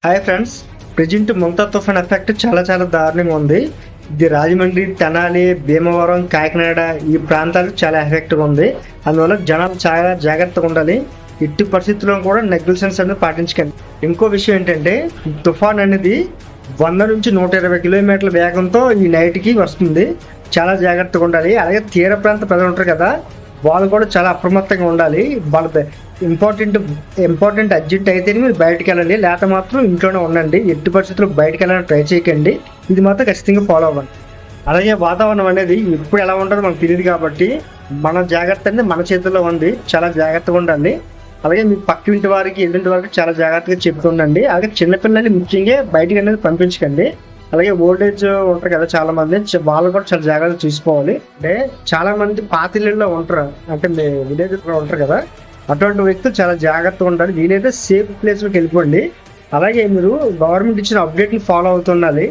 Hi friends, present Montha తుఫాన్ effect చాలా చాలా దారుణంగా ఉంది. ఇది రాజమండ్రి, తెనాలి, భీమవరం, కాకినాడ ఈ ప్రాంతాలకు చాలా ఎఫెక్ట్గా ఉంది. అందువల్ల జనాలు చాలా జాగ్రత్తగా ఉండాలి. ఎట్టి పరిస్థితుల్లో కూడా నెగ్లిజెన్స్ అనేది పాటించకండి. ఇంకో విషయం ఏంటంటే, తుఫాన్ అనేది 100 నుంచి 120 కిలోమీటర్ల వేగంతో ఈ నైట్కి వస్తుంది. చాలా జాగ్రత్తగా ఉండాలి. అలాగే తీర ప్రాంత ప్రజలు ఉంటారు కదా, వాళ్ళు కూడా చాలా అప్రమత్తంగా ఉండాలి. వాళ్ళ ఇంపార్టెంట్ అర్జెంట్ అయితేనే మీరు బయటకు వెళ్ళాలి, లేకపోతే మాత్రం ఇంట్లోనే ఉండండి. ఎట్టి పరిస్థితుల్లో బయటకు వెళ్ళాలని ట్రై చేయకండి. ఇది మాత్రం ఖచ్చితంగా ఫాలో అవ్వండి. అలాగే వాతావరణం అనేది ఎప్పుడు ఎలా ఉంటుందో మనకు తెలియదు కాబట్టి మన జాగ్రత్త అనేది మన చేతుల్లో ఉంది. చాలా జాగ్రత్తగా ఉండాలి. అలాగే మీ పక్కింటి వారికి, ఎదురింటి వారికి చాలా జాగ్రత్తగా చెప్తుండండి. అలాగే చిన్నపిల్లల్ని ముఖ్యంగా బయటికి అనేది పంపించకండి. అలాగే ఓల్డేజ్ ఉంటారు కదా చాలా మంది, వాళ్ళు కూడా చాలా జాగ్రత్తగా చూసుకోవాలి. అంటే చాలా మంది పాత ఇళ్ళల్లో ఉంటారు, అంటే విలేజ్ ఉంటారు కదా, అటువంటి వ్యక్తులు చాలా జాగ్రత్తగా ఉండాలి. వీలైతే సేఫ్ ప్లేస్లోకి వెళ్ళిపోండి. అలాగే మీరు గవర్నమెంట్ ఇచ్చిన అప్డేట్ని ఫాలో అవుతుండాలి.